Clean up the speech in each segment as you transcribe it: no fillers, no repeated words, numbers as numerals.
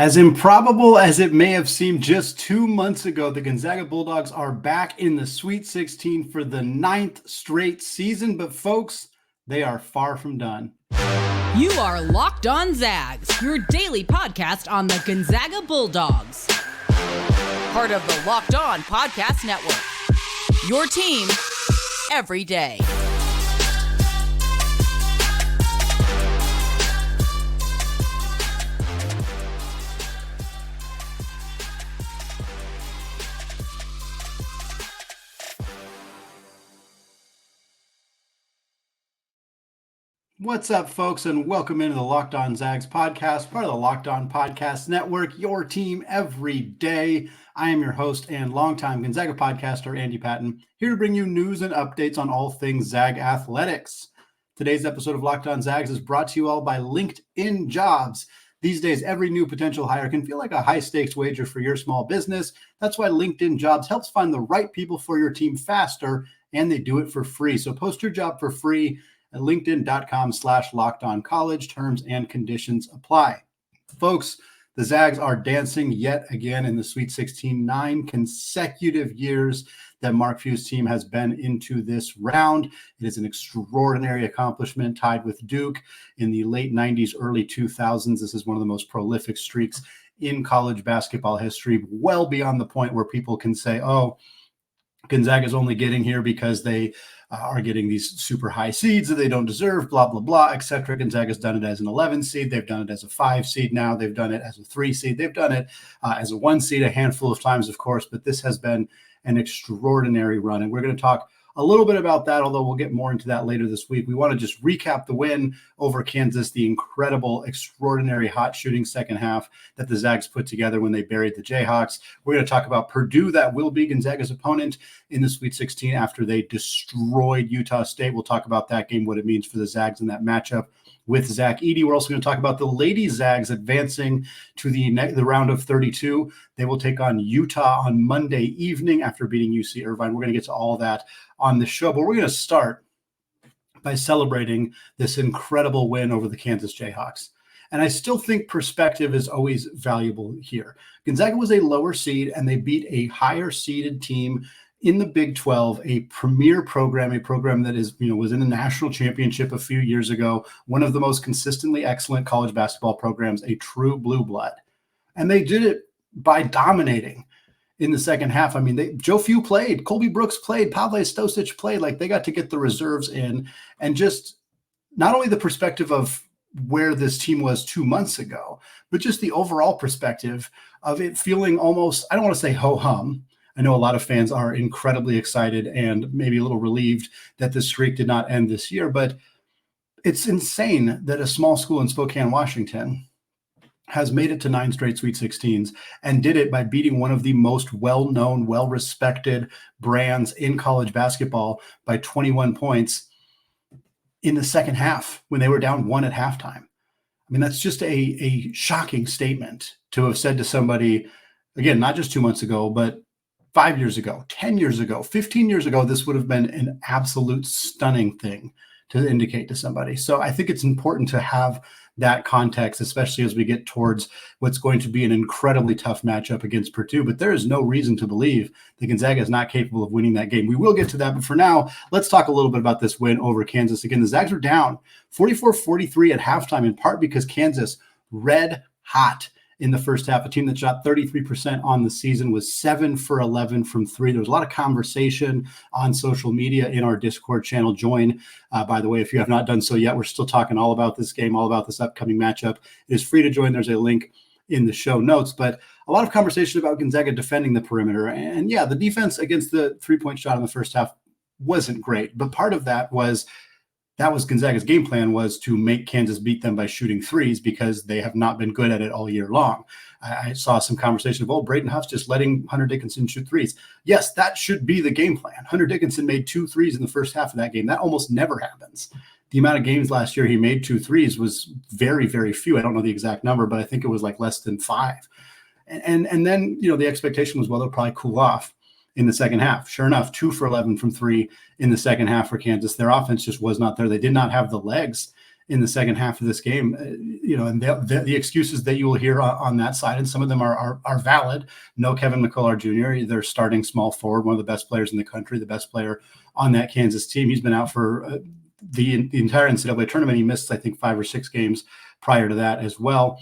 As improbable as it may have seemed just 2 months ago, the Gonzaga Bulldogs are back in the Sweet 16 for the 9th straight season. But folks, they are far from done. You are Locked On Zags, your daily podcast on the Gonzaga Bulldogs. Part of the Locked On Podcast Network. Your team every day. What's up, folks, and welcome into the Locked On Zags podcast, part of the Locked On Podcast Network, your team every day. I am your host and longtime Gonzaga podcaster, Andy Patton, here to bring you news and updates on all things Zag athletics. Today's episode of Locked On Zags is brought to you all by LinkedIn Jobs. These days, every new potential hire can feel like a high-stakes wager for your small business. That's why LinkedIn Jobs helps find the right people for your team faster, and they do it for free. So post your job for free at linkedin.com/lockedoncollege. Terms and conditions apply. Folks, the Zags are dancing yet again in the Sweet 16, 9 consecutive years that Mark Few's team has been into this round. It is an extraordinary accomplishment, tied with Duke in the late 90s, early 2000s. This is one of the most prolific streaks in college basketball history, well beyond the point where people can say, oh, Gonzaga is only getting here because they are getting these super high seeds that they don't deserve, blah, blah, blah, etc. Gonzaga's done it as an 11 seed. They've done it as a 5 seed now. They've done it as a 3 seed. They've done it as a 1 seed a handful of times, of course, but this has been an extraordinary run. And we're going to talk a little bit about that, although we'll get more into that later this week. We want to just recap the win over Kansas, the incredible, extraordinary hot shooting second half that the Zags put together when they buried the Jayhawks. We're going to talk about Purdue, that will be Gonzaga's opponent in the Sweet 16 after they destroyed Utah State. We'll talk about that game, what it means for the Zags in that matchup with Zach Edey. We're also going to talk about the Lady Zags advancing to the round of 32. They will take on Utah on Monday evening after beating UC Irvine. We're going to get to all that on the show, but we're going to start by celebrating this incredible win over the Kansas Jayhawks. And I still think perspective is always valuable here. Gonzaga was a lower seed, and they beat a higher seeded team in the Big 12, a premier program, a program that was in the national championship a few years ago, one of the most consistently excellent college basketball programs, a true blue blood. And they did it by dominating in the second half. I mean, Joe Few played, Colby Brooks played, Pavle Stosic played. Like, they got to get the reserves in, and just not only the perspective of where this team was 2 months ago, but just the overall perspective of it feeling almost, I don't want to say ho-hum. I know a lot of fans are incredibly excited and maybe a little relieved that this streak did not end this year, but it's insane that a small school in Spokane, Washington has made it to 9 straight Sweet 16s and did it by beating one of the most well-known, well-respected brands in college basketball by 21 points in the second half when they were down 1 at halftime. I mean, that's just a shocking statement to have said to somebody, again, not just 2 months ago, but 5 years ago, 10 years ago, 15 years ago. This would have been an absolute stunning thing to indicate to somebody. So I think it's important to have that context, especially as we get towards what's going to be an incredibly tough matchup against Purdue. But there is no reason to believe that Gonzaga is not capable of winning that game. We will get to that, but for now, let's talk a little bit about this win over Kansas. Again, the Zags were down 44-43 at halftime, in part because Kansas, red hot in the first half. A team that shot 33% on the season, was 7 for 11 from 3. There was a lot of conversation on social media in our Discord channel. Join, by the way, if you have not done so yet. We're still talking all about this game, all about this upcoming matchup. It is free to join. There's a link in the show notes, but a lot of conversation about Gonzaga defending the perimeter. And yeah, the defense against the 3-point shot in the first half wasn't great, but part of that was Gonzaga's game plan, was to make Kansas beat them by shooting threes, because they have not been good at it all year long. I saw some conversation of, Braden Huff's just letting Hunter Dickinson shoot threes. Yes, that should be the game plan. Hunter Dickinson made 2 threes in the first half of that game. That almost never happens. The amount of games last year he made 2 threes was very, very few. I don't know the exact number, but I think it was like less than 5. And then, the expectation was, they'll probably cool off in the second half. Sure enough, 2 for 11 from 3 in the second half for Kansas. Their offense just was not there. They did not have the legs in the second half of this game, and the excuses that you will hear on that side, and some of them are valid. No Kevin McCullar Jr., their starting small forward, one of the best players in the country, the best player on that Kansas team. He's been out for the entire NCAA tournament. He missed, I think, 5 or 6 games prior to that as well.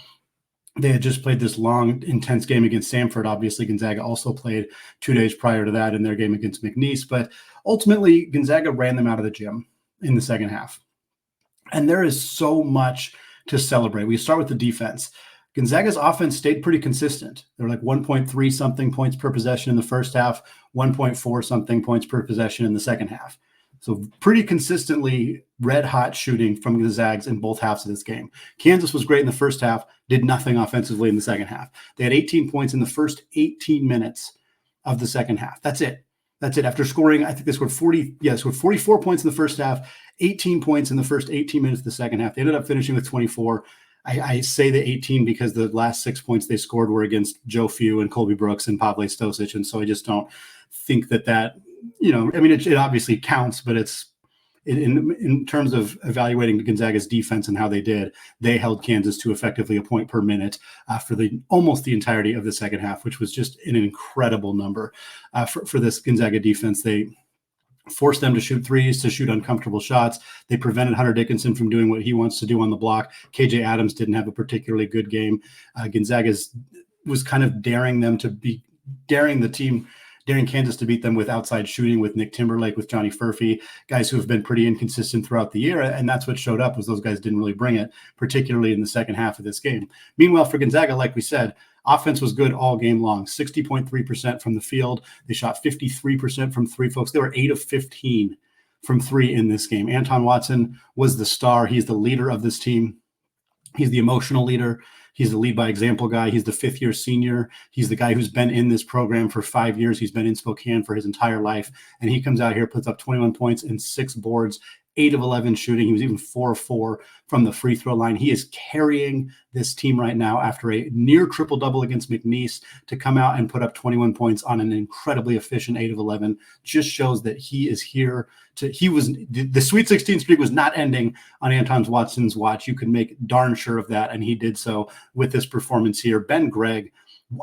They had just played this long, intense game against Samford. Obviously, Gonzaga also played 2 days prior to that in their game against McNeese. But ultimately, Gonzaga ran them out of the gym in the second half. And there is so much to celebrate. We start with the defense. Gonzaga's offense stayed pretty consistent. They're like 1.3 something points per possession in the first half, 1.4 something points per possession in the second half. So pretty consistently red hot shooting from the Zags in both halves of this game. Kansas was great in the first half, did nothing offensively in the second half. They had 18 points in the first 18 minutes of the second half. That's it. After scoring, I think they scored 44 points in the first half, 18 points in the first 18 minutes of the second half. They ended up finishing with 24. I say the 18 because the last 6 points they scored were against Joe Few and Colby Brooks and Pavle Stosic. And so I just don't think that it obviously counts, but it's in terms of evaluating Gonzaga's defense and how they did, they held Kansas to effectively a point per minute for almost the entirety of the second half, which was just an incredible number for this Gonzaga defense. They forced them to shoot threes, to shoot uncomfortable shots. They prevented Hunter Dickinson from doing what he wants to do on the block. KJ Adams didn't have a particularly good game. Gonzaga was kind of daring Kansas to beat them with outside shooting, with Nick Timberlake, with Johnny Furphy, guys who have been pretty inconsistent throughout the year. And that's what showed up, was those guys didn't really bring it, particularly in the second half of this game. Meanwhile, for Gonzaga, like we said, offense was good all game long, 60.3% from the field. They shot 53% from three, folks. They were 8 of 15 from three in this game. Anton Watson was the star. He's the leader of this team. He's the emotional leader. He's the lead by example guy. He's the fifth-year senior. He's the guy who's been in this program for 5 years. He's been in Spokane for his entire life. And he comes out here, puts up 21 points and 6 boards, 8 of 11 shooting. He was even 4 of 4 from the free throw line. He is carrying this team right now after a near triple-double against McNeese to come out and put up 21 points on an incredibly efficient 8 of 11. Just shows that he is here. The Sweet 16 streak was not ending on Anton Watson's watch. You could make darn sure of that, and he did so with this performance here. Ben Gregg,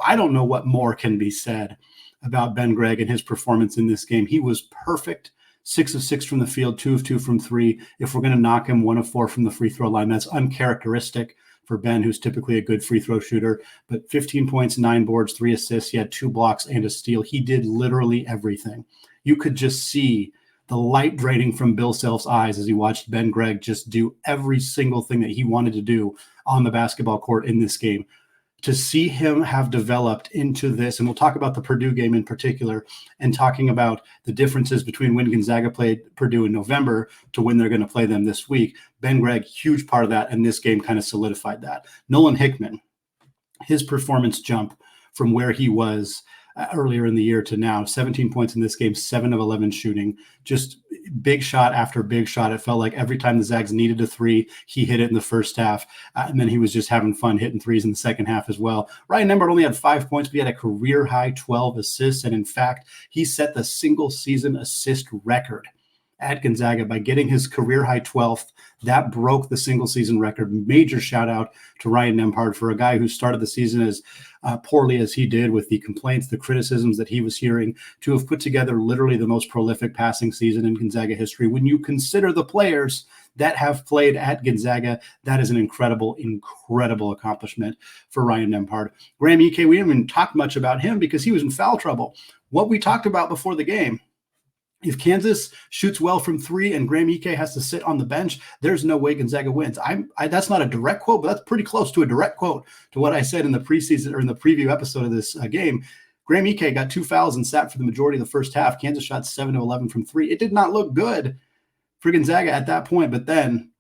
I don't know what more can be said about Ben Gregg and his performance in this game. He was perfect. 6 of 6 from the field, 2 of 2 from three. If we're going to knock him, 1 of 4 from the free throw line. That's uncharacteristic for Ben, who's typically a good free throw shooter. But 15 points, 9 boards, 3 assists. He had 2 blocks and a steal. He did literally everything. You could just see the light draining from Bill Self's eyes as he watched Ben Gregg just do every single thing that he wanted to do on the basketball court in this game. To see him have developed into this, and we'll talk about the Purdue game in particular, and talking about the differences between when Gonzaga played Purdue in November to when they're going to play them this week. Ben Gregg, huge part of that, and this game kind of solidified that. Nolan Hickman, his performance jump from where he was earlier in the year to now, 17 points in this game, 7 of 11 shooting, just big shot after big shot. It felt like every time the Zags needed a three, he hit it in the first half, and then he was just having fun hitting threes in the second half as well. Ryan Nembhard only had 5 points, but he had a career-high 12 assists, and in fact, he set the single-season assist record at Gonzaga by getting his career-high 12th. That broke the single-season record. Major shout-out to Ryan Nembhard for a guy who started the season as poorly as he did, with the complaints, the criticisms that he was hearing, to have put together literally the most prolific passing season in Gonzaga history. When you consider the players that have played at Gonzaga, that is an incredible, incredible accomplishment for Ryan Nembhard. Graham Ike, we didn't even talk much about him because he was in foul trouble. What we talked about before the game, if Kansas shoots well from three and Graham Ike has to sit on the bench, there's no way Gonzaga wins. That's not a direct quote, but that's pretty close to a direct quote to what I said in the preseason or in the preview episode of this game. Graham Ike got 2 fouls and sat for the majority of the first half. Kansas shot 7 of 11 from three. It did not look good for Gonzaga at that point, but then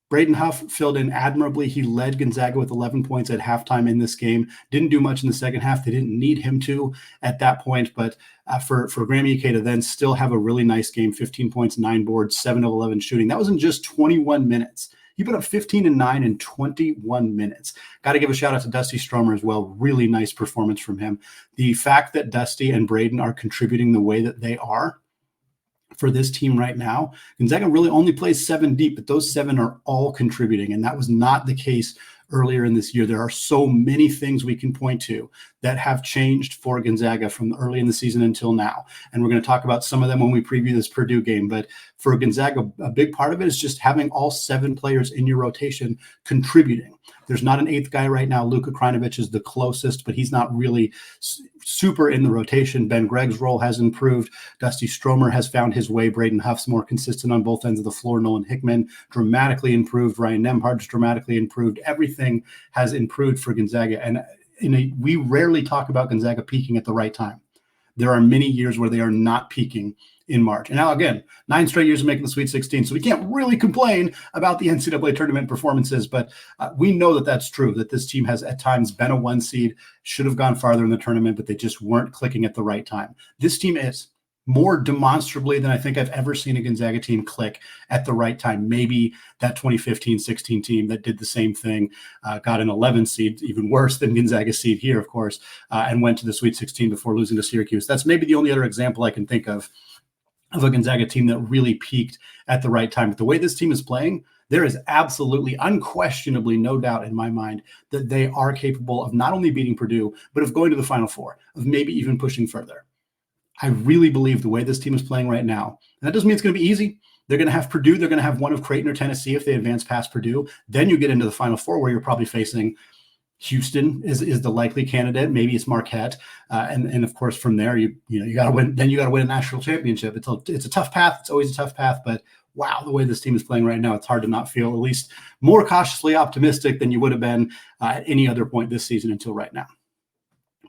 Braden Huff filled in admirably. He led Gonzaga with 11 points at halftime in this game. Didn't do much in the second half. They didn't need him to at that point. But for Graham Ike to then still have a really nice game, 15 points, 9 boards, 7 of 11 shooting, that was in just 21 minutes. He put up 15 and 9 in 21 minutes. Got to give a shout out to Dusty Stromer as well. Really nice performance from him. The fact that Dusty and Braden are contributing the way that they are for this team right now. Gonzaga really only plays 7 deep, but those 7 are all contributing, and that was not the case earlier in this year. There are so many things we can point to that have changed for Gonzaga from early in the season until now, and we're going to talk about some of them when we preview this Purdue game. But for Gonzaga, a big part of it is just having all 7 players in your rotation contributing. There's not an 8th guy right now. Luka Krajinovic is the closest, but he's not really super in the rotation. Ben Gregg's role has improved. Dusty Stromer has found his way. Braden Huff's more consistent on both ends of the floor. Nolan Hickman dramatically improved. Ryan Nembhard's dramatically improved. Everything has improved for Gonzaga. And we rarely talk about Gonzaga peaking at the right time. There are many years where they are not peaking in March. And now, again, 9 straight years of making the Sweet 16, so we can't really complain about the NCAA tournament performances, but we know that that's true, that this team has at times been a 1 seed, should have gone farther in the tournament, but they just weren't clicking at the right time. This team is more demonstrably than I think I've ever seen a Gonzaga team click at the right time. Maybe that 2015-16 team that did the same thing, got an 11 seed, even worse than Gonzaga's seed here, of course, and went to the Sweet 16 before losing to Syracuse. That's maybe the only other example I can think of a Gonzaga team that really peaked at the right time. But the way this team is playing, there is absolutely, unquestionably no doubt in my mind that they are capable of not only beating Purdue, but of going to the Final Four, of maybe even pushing further. I really believe the way this team is playing right now, and that doesn't mean it's going to be easy. They're going to have Purdue. They're going to have one of Creighton or Tennessee if they advance past Purdue. Then you get into the Final Four where you're probably facing Houston is the likely candidate. Maybe it's Marquette, and of course from there you got to win. Then you got to win a national championship. It's a tough path. It's always a tough path. But wow, the way this team is playing right now, it's hard to not feel at least more cautiously optimistic than you would have been at any other point this season until right now.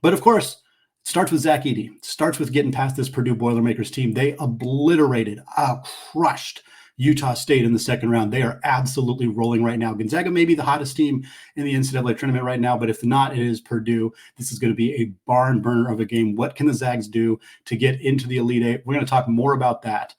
But of course, it starts with Zach Edey. It starts with getting past this Purdue Boilermakers team. They obliterated, crushed Utah State in the second round. They are absolutely rolling right now. Gonzaga may be the hottest team in the NCAA tournament right now, but if not, it is Purdue. This is going to be a barn burner of a game. What can the Zags do to get into the Elite Eight? We're going to talk more about that.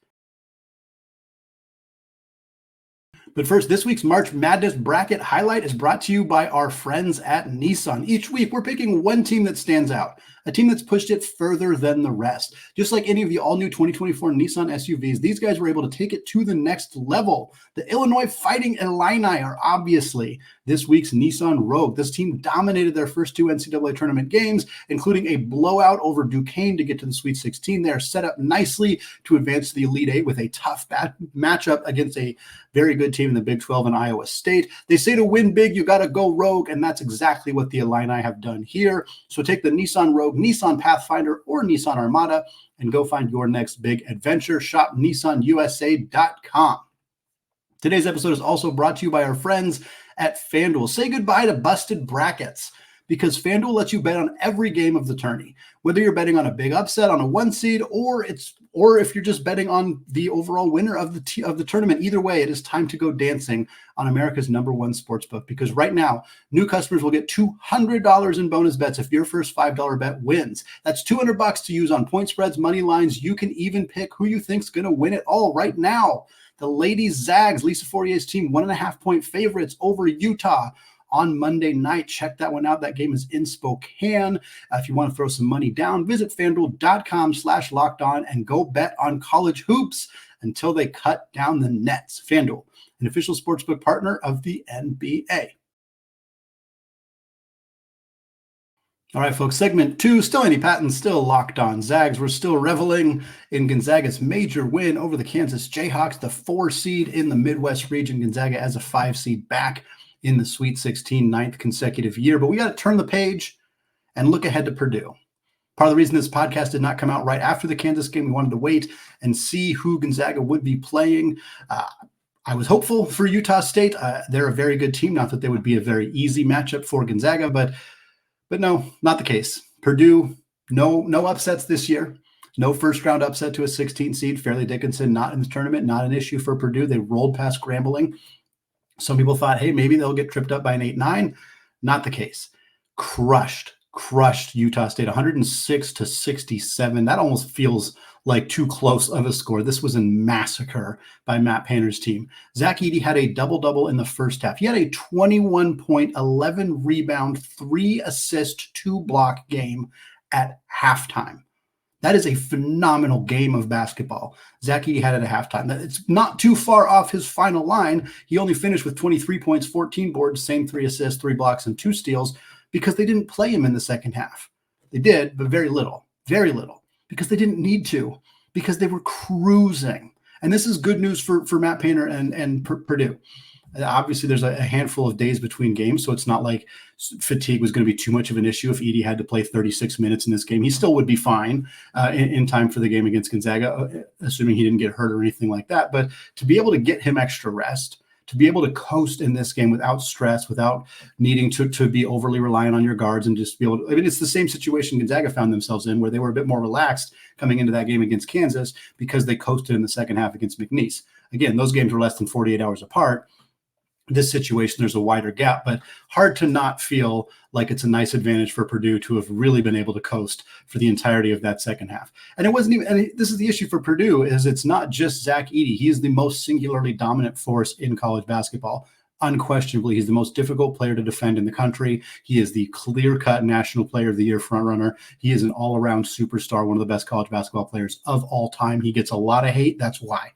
But first, this week's March Madness bracket highlight is brought to you by our friends at Nissan. Each week, we're picking one team that stands out, a team that's pushed it further than the rest. Just like any of the all-new 2024 Nissan SUVs, these guys were able to take it to the next level. The Illinois Fighting Illini are obviously this week's Nissan Rogue. This team dominated their first 2 NCAA tournament games, including a blowout over Duquesne to get to the Sweet 16. They are set up nicely to advance to the Elite Eight with a tough matchup against a very good team in the Big 12 and Iowa State. They say to win big, you got to go rogue, and that's exactly what the Illini have done here. So take the Nissan Rogue, Nissan Pathfinder, or Nissan Armada and go find your next big adventure. Shop nissanusa.com. Today's episode is also brought to you by our friends at FanDuel. Say goodbye to busted brackets, because FanDuel lets you bet on every game of the tourney, whether you're betting on a big upset on a 1 seed or if you're just betting on the overall winner of the tournament. Either way, it is time to go dancing on America's #1 sportsbook, because right now, new customers will get $200 in bonus bets if your first $5 bet wins. That's $200 to use on point spreads, money lines. You can even pick who you think's going to win it all right now. The ladies Zags, Lisa Fourier's team, 1.5-point favorites over Utah on Monday night. Check that one out. That game is in Spokane. If you want to throw some money down, visit FanDuel.com/lockedon and go bet on college hoops until they cut down the nets. FanDuel, an official sportsbook partner of the NBA. All right, folks, segment 2, still Andy Patton, still locked on Zags. We're still reveling in Gonzaga's major win over the Kansas Jayhawks, the 4 seed in the Midwest region. Gonzaga as a 5 seed back in the Sweet 16, 9th consecutive year. But we got to turn the page and look ahead to Purdue. Part of the reason this podcast did not come out right after the Kansas game, we wanted to wait and see who Gonzaga would be playing. I was hopeful for Utah State. They're a very good team. Not that they would be a very easy matchup for Gonzaga, but no, not the case. Purdue, no upsets this year. No first-round upset to a 16 seed. Fairleigh Dickinson not in the tournament, not an issue for Purdue. They rolled past Grambling. Some people thought, hey, maybe they'll get tripped up by an 8-9. Not the case. Crushed Utah State, 106-67. That almost feels like too close of a score. This was a massacre by Matt Painter's team. Zach Edey had a double-double in the first half. He had a 21-point, 11-rebound, 3-assist, 2-block game at halftime. That is a phenomenal game of basketball. Zach Edey had it at halftime. It's not too far off his final line. He only finished with 23 points, 14 boards, same 3 assists, 3 blocks, and 2 steals because they didn't play him in the second half. They did, but very little, because they didn't need to, because they were cruising. And this is good news for Matt Painter and Purdue. Obviously, there's a handful of days between games, so it's not like fatigue was going to be too much of an issue if Edey had to play 36 minutes in this game. He still would be fine in time for the game against Gonzaga, assuming he didn't get hurt or anything like that. But to be able to get him extra rest, to be able to coast in this game without stress, without needing to be overly reliant on your guards and just be able to, I mean, it's the same situation Gonzaga found themselves in where they were a bit more relaxed coming into that game against Kansas because they coasted in the second half against McNeese. Again, those games were less than 48 hours apart. This situation, there's a wider gap, but hard to not feel like it's a nice advantage for Purdue to have really been able to coast for the entirety of that second half. And it wasn't even, and this is the issue for Purdue, is it's not just Zach Edey. He is the most singularly dominant force in college basketball. Unquestionably, he's the most difficult player to defend in the country. He is the clear-cut National Player of the Year frontrunner. He is an all-around superstar, one of the best college basketball players of all time. He gets a lot of hate. That's why.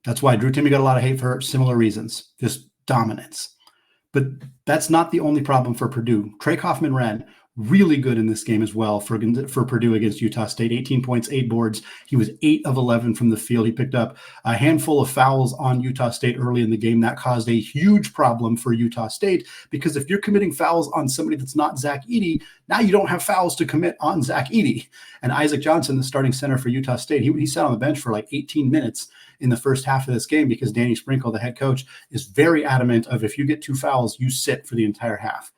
Drew Timme got a lot of hate for similar reasons, just dominance. But that's not the only problem for Purdue. Trey Kaufman-Renn, really good in this game as well for Purdue against Utah State. 18 points, 8 boards. He was 8 of 11 from the field. He picked up a handful of fouls on Utah State early in the game. That caused a huge problem for Utah State because if you're committing fouls on somebody that's not Zach Edey, now you don't have fouls to commit on Zach Edey. And Isaac Johnson, the starting center for Utah State, he sat on the bench for like 18 minutes in the first half of this game because Danny Sprinkle, the head coach, is very adamant of if you get 2 fouls, you sit for the entire half.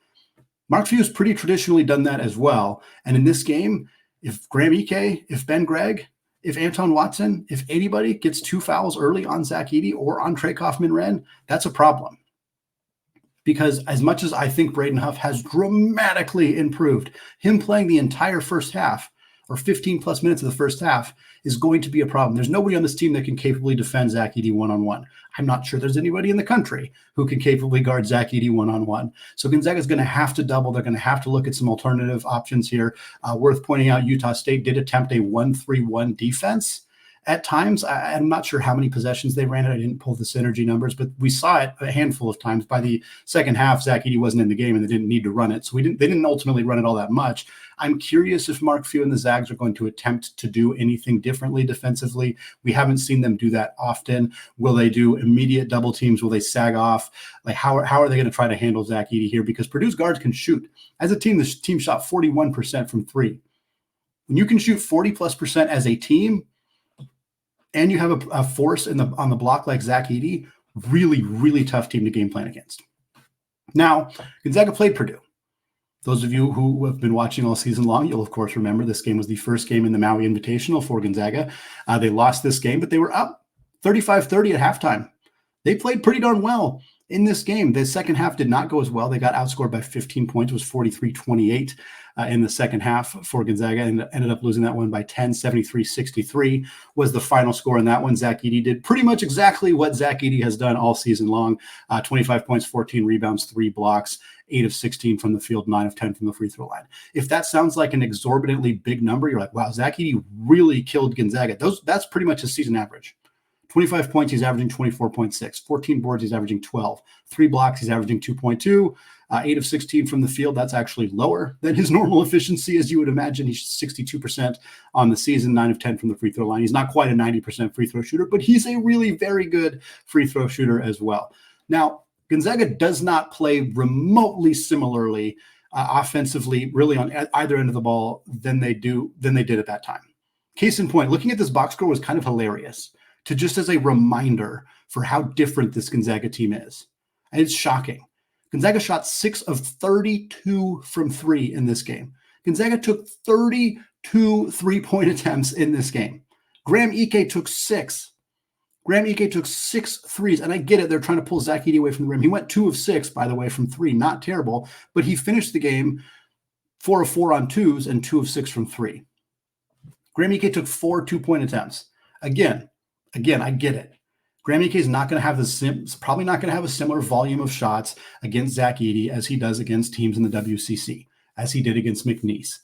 Mark Few's pretty traditionally done that as well. And in this game, if Graham Ike, if Ben Gregg, if Anton Watson, if anybody gets 2 fouls early on Zach Edey or on Trey Kaufman-Renn, that's a problem. Because as much as I think Braden Huff has dramatically improved, him playing the entire first half or 15 plus minutes of the first half is going to be a problem. There's nobody on this team that can capably defend Zach Edey one-on-one. I'm not sure there's anybody in the country who can capably guard Zach Edey one-on-one. So Gonzaga is going to have to double. They're going to have to look at some alternative options here. Worth pointing out, Utah State did attempt a 1-3-1 defense at times. I'm not sure how many possessions they ran it. I didn't pull the synergy numbers, but we saw it a handful of times. By the second half, Zach Edey wasn't in the game and they didn't need to run it. So they didn't ultimately run it all that much. I'm curious if Mark Few and the Zags are going to attempt to do anything differently defensively. We haven't seen them do that often. Will they do immediate double teams? Will they sag off? Like how are they going to try to handle Zach Edey here? Because Purdue's guards can shoot. As a team, this team shot 41% from 3. When you can shoot 40+% as a team, and you have a force on the block like Zach Edey, really, really tough team to game plan against. Now, Gonzaga played Purdue. Those of you who have been watching all season long, you'll of course remember this game was the first game in the Maui Invitational for Gonzaga. They lost this game, but they were up 35-30 at halftime. They played pretty darn well in this game. The second half did not go as well. They got outscored by 15 points. It was 43-28 in the second half for Gonzaga and ended up losing that one by 10. 73-63 was the final score in that one. Zach Edey did pretty much exactly what Zach Edey has done all season long. 25 points, 14 rebounds, 3 blocks, 8 of 16 from the field, 9 of 10 from the free throw line. If that sounds like an exorbitantly big number, you're like, wow, Zach Edey really killed Gonzaga. That's pretty much his season average. 25 points, he's averaging 24.6. 14 boards, he's averaging 12. 3 blocks, he's averaging 2.2. 8 of 16 from the field. That's actually lower than his normal efficiency, as you would imagine. He's 62% on the season, 9 of 10 from the free throw line. He's not quite a 90% free throw shooter, but he's a really very good free throw shooter as well. Now, Gonzaga does not play remotely similarly offensively, really on either end of the ball than they did at that time. Case in point, looking at this box score was kind of hilarious, to just as a reminder for how different this Gonzaga team is. And it's shocking. Gonzaga shot 6 of 32 from 3 in this game. Gonzaga took 32 3-point attempts in this game. Graham Ike took 6. Graham Ike took 6 threes, and I get it. They're trying to pull Zach Edey away from the rim. He went 2 of 6, by the way, from 3. Not terrible, but he finished the game 4 of 4 on 2s and 2 of 6 from 3. Graham Ike took 4 2-point attempts. Again, I get it. Graham Ike is not going to have probably not going to have a similar volume of shots against Zach Edey as he does against teams in the WCC, as he did against McNeese.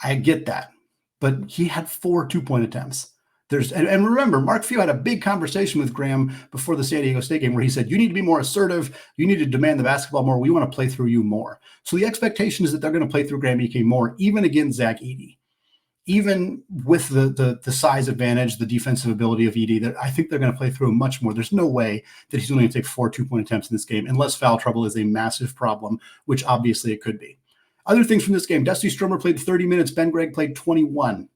I get that, but he had 4 2-point attempts. And remember, Mark Few had a big conversation with Graham before the San Diego State game where he said, you need to be more assertive. You need to demand the basketball more. We want to play through you more. So the expectation is that they're going to play through Graham Ike more, even against Zach Edey. Even with the size advantage, the defensive ability of Edey, I think they're going to play through him much more. There's no way that he's only going to take 4 2-point attempts in this game, unless foul trouble is a massive problem, which obviously it could be. Other things from this game, Dusty Stromer played 30 minutes. Ben Gregg played 21.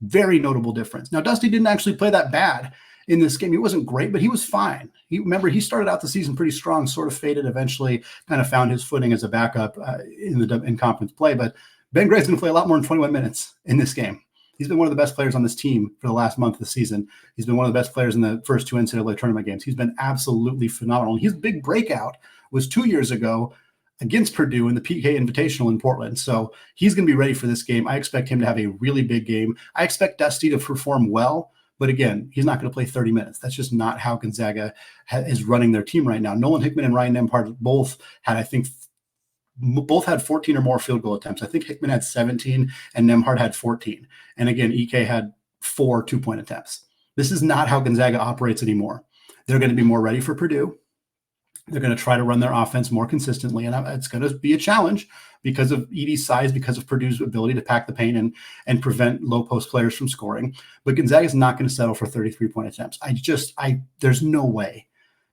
Very notable difference. Now, Dusty didn't actually play that bad in this game. He wasn't great, but he was fine. He started out the season pretty strong, sort of faded, eventually kind of found his footing as a backup in conference play. But Ben Gregg's going to play a lot more than 21 minutes in this game. He's been one of the best players on this team for the last month of the season. He's been one of the best players in the first 2 NCAA tournament games. He's been absolutely phenomenal. His big breakout was 2 years ago against Purdue in the PK Invitational in Portland. So he's going to be ready for this game. I expect him to have a really big game. I expect Dusty to perform well, but again, he's not going to play 30 minutes. That's just not how Gonzaga is running their team right now. Nolan Hickman and Ryan Nembhard both had 14 or more field goal attempts. I think Hickman had 17 and Nembhard had 14. And again, Ike had 4 2-point attempts. This is not how Gonzaga operates anymore. They're going to be more ready for Purdue. They're going to try to run their offense more consistently, and it's going to be a challenge because of Edey's size, because of Purdue's ability to pack the paint and prevent low post players from scoring. But Gonzaga is not going to settle for 33-point attempts. There's no way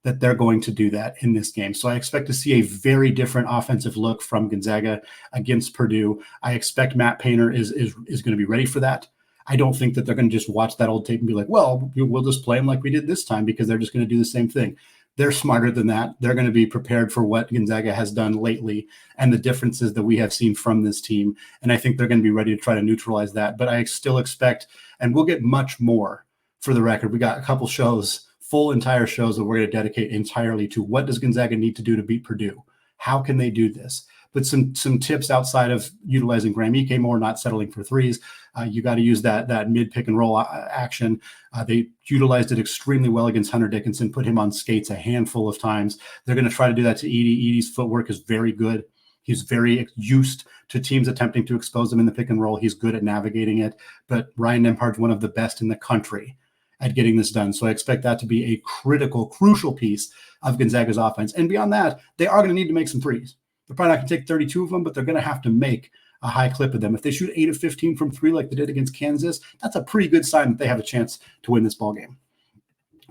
that they're going to do that in this game. So I expect to see a very different offensive look from Gonzaga against Purdue. I expect Matt Painter is going to be ready for that. I don't think that they're going to just watch that old tape and be like, well, we'll just play them like we did this time, because they're just going to do the same thing. They're smarter than that. They're going to be prepared for what Gonzaga has done lately and the differences that we have seen from this team. And I think they're going to be ready to try to neutralize that. But I still expect, and we'll get much more for the record. We got a couple shows, full entire shows that we're going to dedicate entirely to what does Gonzaga need to do to beat Purdue? How can they do this? But some tips outside of utilizing Graham Ike more, not settling for threes. You got to use that mid pick and roll action. They utilized it extremely well against Hunter Dickinson, put him on skates a handful of times. They're going to try to do that to Edey. Edey's footwork is very good. He's very used to teams attempting to expose him in the pick and roll. He's good at navigating it. But Ryan Nembhard's one of the best in the country at getting this done. So I expect that to be a crucial piece of Gonzaga's offense. And beyond that, they are going to need to make some threes. They're probably not going to take 32 of them, but they're going to have to make a high clip of them. If they shoot 8 of 15 from 3 like they did against Kansas, that's a pretty good sign that they have a chance to win this ball game.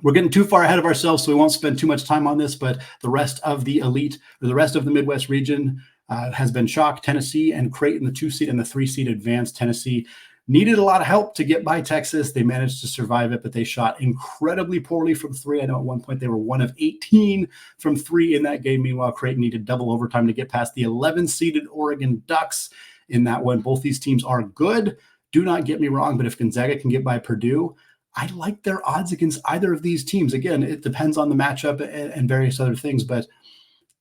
We're getting too far ahead of ourselves, so we won't spend too much time on this, but the rest of the elite, or the rest of the Midwest region has been shocked. Tennessee and Creighton, the 2-seed and the 3-seed advanced. Tennessee needed a lot of help to get by Texas. They managed to survive it, but they shot incredibly poorly from 3. I know at one point they were 1 of 18 from 3 in that game. Meanwhile, Creighton needed double overtime to get past the 11-seeded Oregon Ducks in that one. Both these teams are good. Do not get me wrong, but if Gonzaga can get by Purdue, I like their odds against either of these teams. Again, it depends on the matchup and various other things, but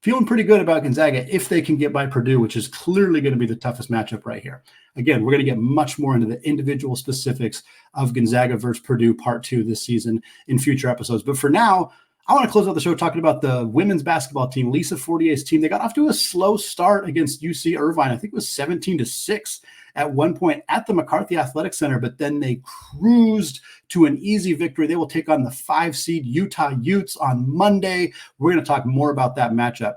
feeling pretty good about Gonzaga if they can get by Purdue, which is clearly going to be the toughest matchup right here. Again, we're going to get much more into the individual specifics of Gonzaga versus Purdue part 2 this season in future episodes. But for now, I want to close out the show talking about the women's basketball team, Lisa Fortier's team. They got off to a slow start against UC Irvine. I think it was 17-6 at one point at the McCarthy Athletic Center, but then they cruised to an easy victory. They will take on the 5-seed Utah Utes on Monday. We're going to talk more about that matchup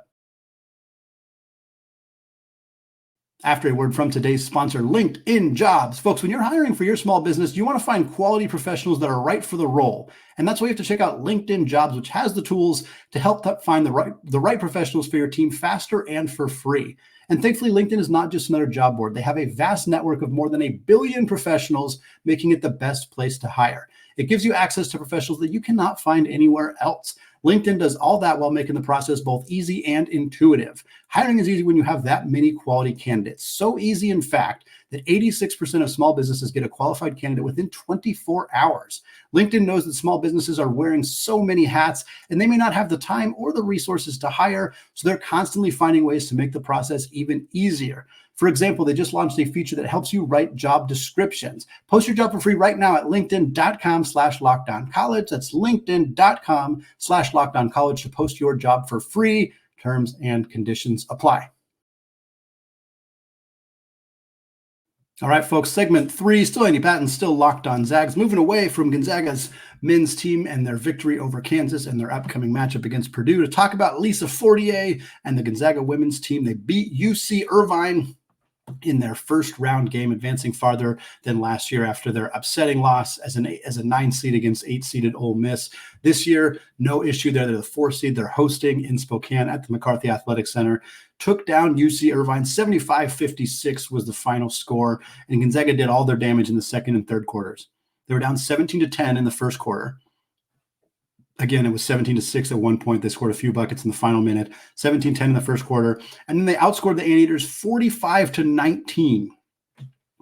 after a word from today's sponsor, LinkedIn Jobs. Folks, when you're hiring for your small business, you want to find quality professionals that are right for the role. And that's why you have to check out LinkedIn Jobs, which has the tools to help find the right professionals for your team faster and for free. And thankfully, LinkedIn is not just another job board. They have a vast network of more than 1 billion professionals, making it the best place to hire. It gives you access to professionals that you cannot find anywhere else. LinkedIn does all that while making the process both easy and intuitive. Hiring is easy when you have that many quality candidates. So easy, in fact, that 86% of small businesses get a qualified candidate within 24 hours. LinkedIn knows that small businesses are wearing so many hats, and they may not have the time or the resources to hire, so they're constantly finding ways to make the process even easier. For example, they just launched a feature that helps you write job descriptions. Post your job for free right now at linkedin.com/lockdowncollege. That's linkedin.com/lockdowncollege to post your job for free. Terms and conditions apply. All right, folks, segment 3, still Andy Patton, still locked on Zags, moving away from Gonzaga's men's team and their victory over Kansas and their upcoming matchup against Purdue to talk about Lisa Fortier and the Gonzaga women's team. They beat UC Irvine in their first round game, advancing farther than last year after their upsetting loss as a 9 seed against 8-seeded Ole Miss. This year, no issue there. They're the 4 seed. They're hosting in Spokane at the McCarthy Athletic Center. Took down UC Irvine. 75-56 was the final score, and Gonzaga did all their damage in the second and third quarters. They were down 17-10 in the first quarter. Again, it was 17-6 at one point. They scored a few buckets in the final minute, 17-10 in the first quarter. And then they outscored the Anteaters 45-19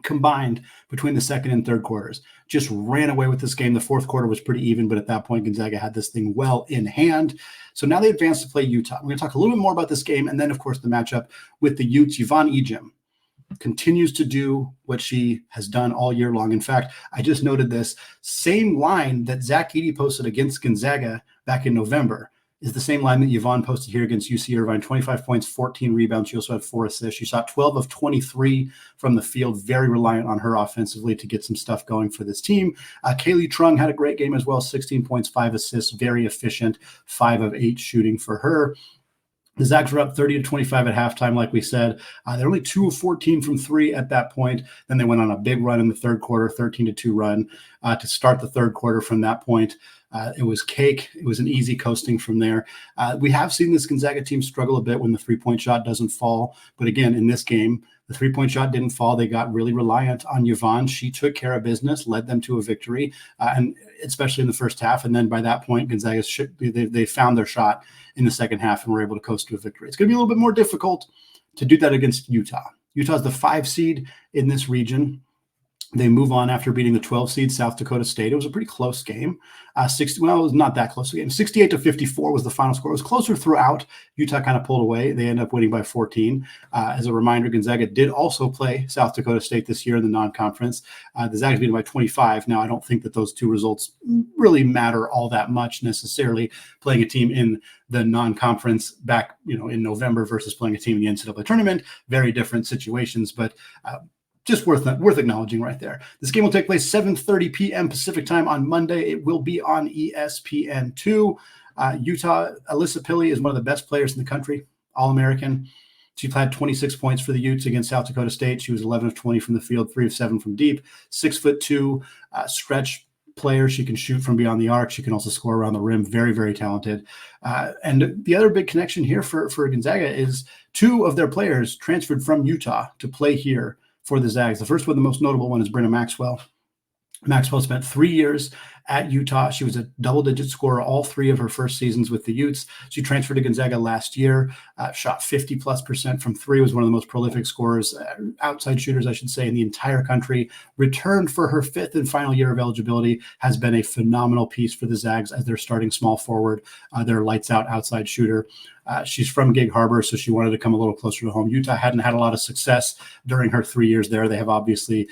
combined between the second and third quarters. Just ran away with this game. The fourth quarter was pretty even, but at that point, Gonzaga had this thing well in hand. So now they advance to play Utah. We're going to talk a little bit more about this game. And then, of course, the matchup with the Utes. Yvonne Ejim continues to do what she has done all year long. In fact, I just noted this same line that Zach Edey posted against Gonzaga back in November is the same line that Yvonne posted here against UC Irvine. 25 points, 14 rebounds. She also had 4 assists. She shot 12 of 23 from the field, very reliant on her offensively to get some stuff going for this team. Kaylee Trung had a great game as well, 16 points, 5 assists, very efficient, 5 of 8 shooting for her. The Zags were up 30-25 at halftime, like we said. They're only 2 of 14 from 3 at that point. Then they went on a big run in the third quarter, 13-2 run to start the third quarter. From that point, it was cake. It was an easy coasting from there. We have seen this Gonzaga team struggle a bit when the three-point shot doesn't fall. But again, in this game, the three-point shot didn't fall. They got really reliant on Yvonne. She took care of business, led them to a victory, and especially in the first half. And then by that point, Gonzaga they found their shot in the second half and were able to coast to a victory. It's going to be a little bit more difficult to do that against Utah. Utah's the 5 seed in this region. They move on after beating the 12 seed South Dakota State. It was a pretty close game. It was not that close a game. 68-54 was the final score. It was closer throughout. Utah kind of pulled away. They ended up winning by 14. As a reminder, Gonzaga did also play South Dakota State this year in the non-conference. The Zags beat them by 25. Now, I don't think that those two results really matter all that much necessarily. Playing a team in the non-conference back, in November versus playing a team in the NCAA tournament, very different situations, but just worth acknowledging right there. This game will take place 7:30 p.m. Pacific time on Monday. It will be on ESPN2. Utah, Alyssa Pilley is one of the best players in the country, All-American. She had 26 points for the Utes against South Dakota State. She was 11 of 20 from the field, 3 of 7 from deep, 6'2", stretch player. She can shoot from beyond the arc. She can also score around the rim. Very, very talented. And the other big connection here for Gonzaga is 2 of their players transferred from Utah to play here for the Zags. The first one, the most notable one, is Brenna Maxwell. Maxwell spent 3 years at Utah. She was a double-digit scorer all 3 of her first seasons with the Utes. She transferred to Gonzaga last year, shot 50+% from 3, was one of the most prolific scorers, outside shooters, I should say, in the entire country. Returned for her 5th and final year of eligibility, has been a phenomenal piece for the Zags as their starting small forward, their lights-out outside shooter. She's from Gig Harbor, so she wanted to come a little closer to home. Utah hadn't had a lot of success during her 3 years there. They have obviously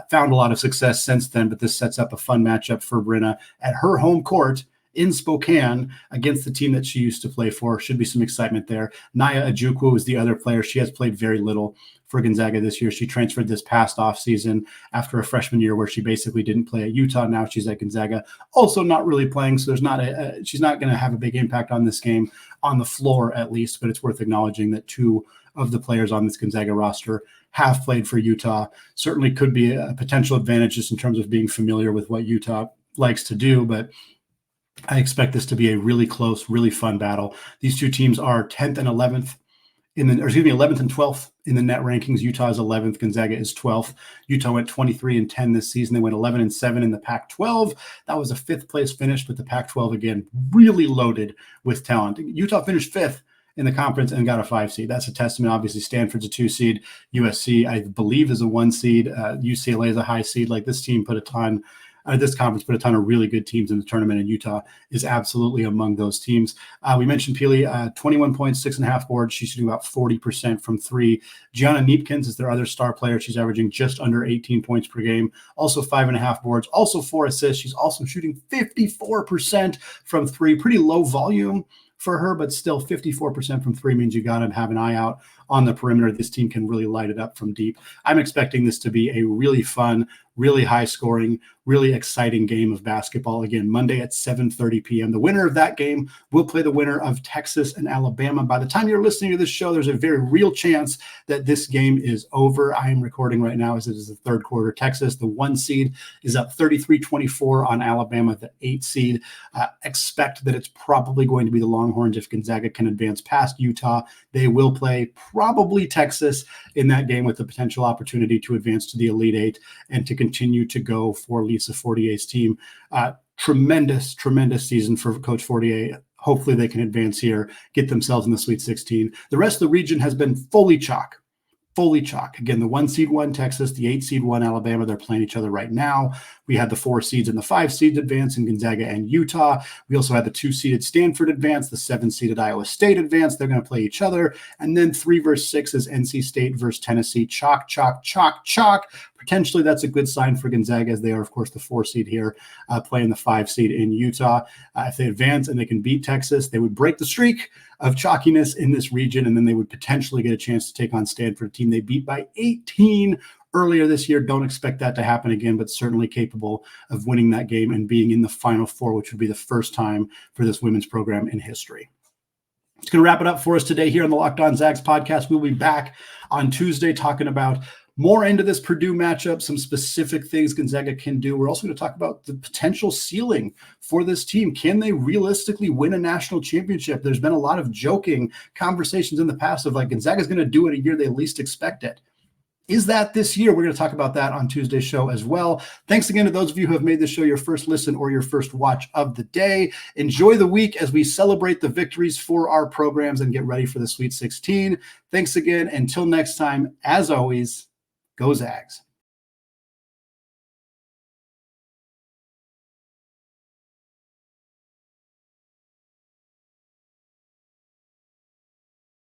found a lot of success since then, but this sets up a fun matchup for Brenna at her home court in Spokane against the team that she used to play for. Should be some excitement there. Naya Ojukwu is the other player. She has played very little for Gonzaga this year. She transferred this past offseason after a freshman year where she basically didn't play at Utah. Now she's at Gonzaga, also not really playing, so she's not going to have a big impact on this game, on the floor at least, but it's worth acknowledging that 2 of the players on this Gonzaga roster have played for Utah. Certainly could be a potential advantage just in terms of being familiar with what Utah likes to do, but I expect this to be a really close, really fun battle. These 2 teams are 10th and 11th 11th and 12th in the net rankings. Utah is 11th. Gonzaga is 12th. Utah went 23-10 this season. They went 11-7 in the Pac-12. That was a 5th place finish, but the Pac-12 again really loaded with talent. Utah finished 5th in the conference and got a 5 seed. That's a testament. Obviously, Stanford's a 2 seed. USC, I believe, is a 1 seed. UCLA is a high seed. This team this conference put a ton of really good teams in the tournament, and Utah is absolutely among those teams. We mentioned Pilley, 21 points, 6.5 boards. She's shooting about 40% from 3. Gianna Neepkins is their other star player. She's averaging just under 18 points per game, also 5.5 boards, also 4 assists. She's also shooting 54% from 3. Pretty low volume for her, but still 54% from 3 means you got to have an eye out on the perimeter. This team can really light it up from deep. I'm expecting this to be a really fun, really high scoring, really exciting game of basketball. Again, Monday at 7:30 p.m. The winner of that game will play the winner of Texas and Alabama. By the time you're listening to this show, there's a very real chance that this game is over. I am recording right now as it is the third quarter. Texas, the 1 seed, is up 33-24 on Alabama, the 8 seed. Expect that it's probably going to be the Longhorns if Gonzaga can advance past Utah. They will play probably Texas in that game with the potential opportunity to advance to the Elite Eight and to continue to go for Lisa Fortier's team. Tremendous season for Coach Fortier. Hopefully they can advance here, get themselves in the Sweet 16. The rest of the region has been fully chalk. Again, the 1 seed won Texas, the 8 seed won Alabama. They're playing each other right now. We had the 4 seeds and the 5 seeds advance in Gonzaga and Utah. We also had the 2-seeded Stanford advance, the 7-seeded Iowa State advance. They're going to play each other. And then 3 versus 6 is NC State versus Tennessee. Chalk. Potentially that's a good sign for Gonzaga, as they are, of course, the 4 seed here, playing the 5 seed in Utah. If they advance and they can beat Texas, they would break the streak of chalkiness in this region, and then they would potentially get a chance to take on Stanford, a team they beat by 18 earlier this year. Don't expect that to happen again, but certainly capable of winning that game and being in the Final Four, which would be the first time for this women's program in history. It's going to wrap it up for us today here on the Locked On Zags podcast. We'll be back on Tuesday talking about more into this Purdue matchup, some specific things Gonzaga can do. We're also going to talk about the potential ceiling for this team. Can they realistically win a national championship? There's been a lot of joking conversations in the past of like Gonzaga's going to do it a year they least expect it. Is that this year? We're going to talk about that on Tuesday's show as well. Thanks again to those of you who have made this show your first listen or your first watch of the day. Enjoy the week as we celebrate the victories for our programs and get ready for the Sweet 16. Thanks again. Until next time, as always, go Zags.